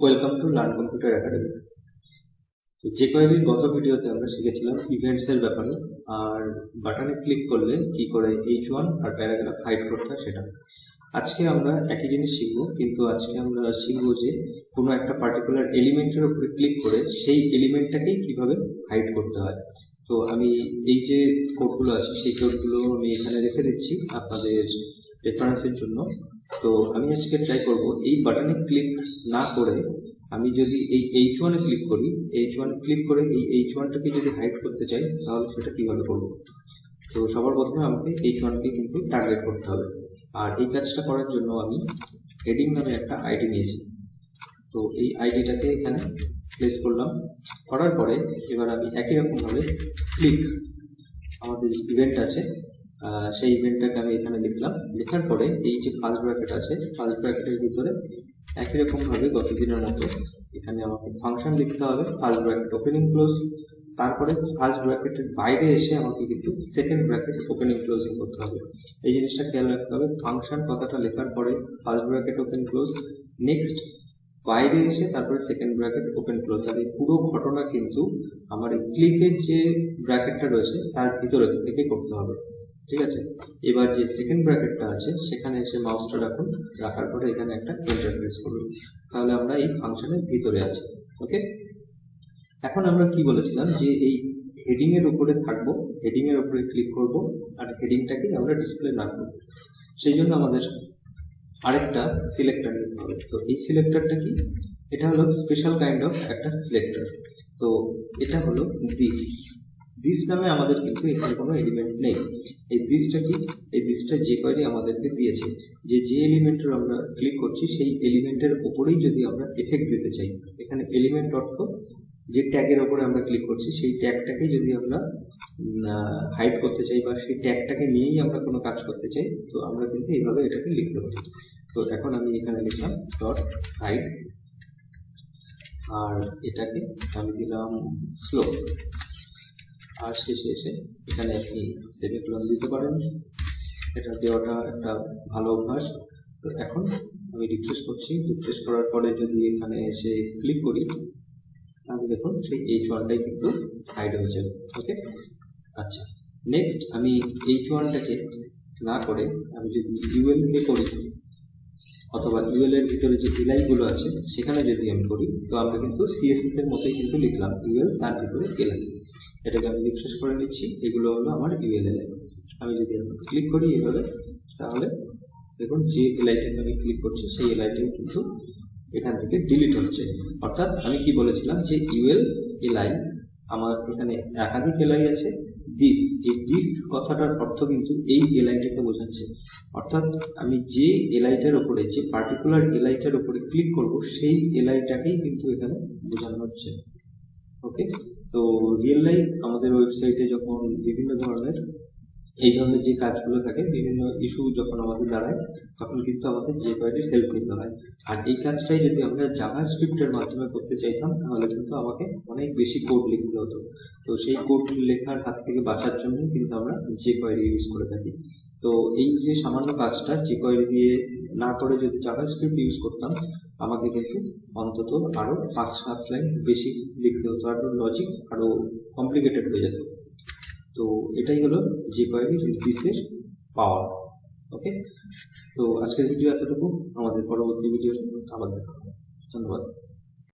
Welcome to learn computer academy. তো jQuery গত ভিডিওতে আমরা শিখেছিলাম ইভেন্টস এর ব্যাপারে, আর বাটনে ক্লিক করলে কি করে H1 আর প্যারাগ্রাফ হাইড করতে হয় সেটা। আজকে আমরা একই জিনিস শিখবো, কিন্তু আজকে আমরা শিখবো যে কোনো একটা পার্টিকুলার এলিমেন্টের উপরে ক্লিক করে সেই এলিমেন্টটাকেই কিভাবে হাইড করতে হয়। তো আমি এই যে কোডগুলো আছে সেই কোডগুলো আমি এখানে রেখে দিচ্ছি আপনাদের রেফারেন্সের জন্য। তো আমি আজকে ট্রাই করব এই বাটনে ক্লিক না করে আমি যদি এই H1 এ ক্লিক করি, H1 ক্লিক করে এই H1টাকে যদি হাইড করতে চাই তাহলে সেটা কিভাবে করব। তো সবার প্রথমে আমাকে H1 কে কিন্তু টার্গেট করতে হবে, আর এই কাজটা করার জন্য আমি হেডিং নামে একটা আইডি নিয়েছি। তো এই আইডিটাকে এখানে প্লেস করলাম, করার পরে এবার আমি একই রকম ভাবে ক্লিক আমাদের ইভেন্ট আছে সেই ইভেন্টটাকে আমি এখানে লিখলাম। লেখার পরে এই যে ফার্স্ট ব্র্যাকেট আছে, ফার্স্ট ব্র্যাকেটের ভিতরে একই রকম ভাবে গতদিনের মতো এখানে আমাকে ফাংশন লিখতে হবে, ফার্স্ট ব্র্যাকেট ওপেনিং ক্লোজ। তারপরে ফার্স্ট ব্র্যাকেটের বাইরে এসে আমাকে কিন্তু সেকেন্ড ব্র্যাকেট ওপেনিং ক্লোজিং করতে হবে। এই জিনিসটা খেয়াল রাখতে হবে। ফাংশন কথাটা লেখার পরে first bracket open close, next বাইরে এসে তারপরে সেকেন্ড ব্র্যাকেট ওপেন ক্লোজ। আর এই পুরো ঘটনা কিন্তু আমার এই ক্লিকের যে ব্র্যাকেটটা রয়েছে তার ভিতরে থেকে করতে হবে, ঠিক আছে। এবার যে সেকেন্ড ব্র্যাকেটটা আছে সেখানে এসে মাউসটা রাখুন, রাখার পরে এখানে একটা এন্টার প্রেস করুন, তাহলে আমরা এই ফাংশনের ভিতরে আছি। ওকে, এখন আমরা কি বলেছিলাম যে এই হেডিং এর উপরে থাকবো, হেডিং এর উপরে ক্লিক করব আর হেডিংটাকে আমরা ডিসপ্লে না করব। সেই জন্য আমাদের আরেকটা সিলেক্টর নিতে হবে। তো এই সিলেক্টরটা কি? এটা হলো স্পেশাল কাইন্ড অফ একটা সিলেক্টর। তো এটা হলো দিস নামে আমাদের কিন্তু এখানে কোনো এলিমেন্ট নেই। এই দিসটা কি? এই দিসটা jQuery আমাদেরকে দিয়েছে যে এলিমেন্টের আমরা ক্লিক করছি সেই এলিমেন্টের উপরেই যদি আমরা এফেক্ট দিতে চাই। এখানে এলিমেন্ট অর্থ যে ট্যাগের উপরে আমরা ক্লিক করছি সেই ট্যাগটাকে যদি আমরা হাইড করতে চাই বা সেই ট্যাগটাকে নিয়েই আমরা কোনো কাজ করতে চাই, তো আমরা কিন্তু এইভাবে এটাকে লিখতে পারি। তো এখন আমি এখানে লিখলাম ডট হাইড, আর এটাকে আমি দিলাম স্লো, আর শেষে এসে এখানে আপনি সেমিকোলন দিতে পারেন। এটা দেওয়াটা একটা ভালো অভ্যাস। তো এখন আমি রিফ্রেশ করছি, রিফ্রেশ করার পরে যদি এখানে এসে ক্লিক করি তাহলে দেখুন সেই H1টাই কিন্তু হাইড হয়ে যাবে। ওকে, আচ্ছা, নেক্সট আমি H1টাকে না করে আমি যদি UL কে করি অথবা UL এর ভিতরে যে এলাই গুলো আছে সেখানে যদি আমি করি, তো আমরা কিন্তু CSS এর মতোই কিন্তু লিখলাম UL, তার ভিতরে এলাই। এটাকে আমি রিফ্রেশ করে নিচ্ছি, এগুলো হলো আমার UL এলাই। আমি যদি ক্লিক করি এইভাবে, তাহলে দেখুন যে এলাইটাকে আমি ক্লিক করছি সেই এলাইটাই কিন্তু এখান থেকে ডিলিট হচ্ছে। অর্থাৎ আমি কি বলেছিলাম যে UL এলাই, আমার এখানে একাধিক এলাই আছে। দিস, এই দিস কথাটার অর্থ কিন্তু এই এলাইটাকে বোঝাচ্ছে। অর্থাৎ আমি যে এলাইটার উপরে, যে পার্টিকুলার এলাইটার উপরে ক্লিক করব সেই এলাইটাকেই কিন্তু এখানে বোঝানো হচ্ছে। ওকে, তো রিয়েল লাইফ আমাদের ওয়েবসাইটে যখন বিভিন্ন ধরনের এই ধরনের যে কাজগুলো থাকে, বিভিন্ন ইস্যু যখন আমাদের দাঁড়ায়, তখন কিন্তু আমাদের jQuery হেল্প নিতে হয়। আর এই কাজটাই যদি আমরা জাভাস্ক্রিপ্টের মাধ্যমে করতে চাইতাম তাহলে কিন্তু আমাকে অনেক বেশি কোড লিখতে হতো। তো সেই কোড লেখার হাত থেকে বাঁচার জন্য কিন্তু আমরা jQuery ইউজ করে থাকি। তো এই যে সামান্য কাজটা jQuery দিয়ে না করে যদি জাভাস্ক্রিপ্ট ইউজ করতাম, আমাকে কিন্তু অন্তত আরো 5-7 লাইন বেশি লিখতে হতো, আরো লজিক আরো কমপ্লিকেটেড হয়ে যেত। তো এটাই হলো jQuery দিসের পাওয়ার। ওকে, তো আজকের ভিডিও এতটুকু, আমাদের পরবর্তী ভিডিও আবার দেখা হবে। ধন্যবাদ।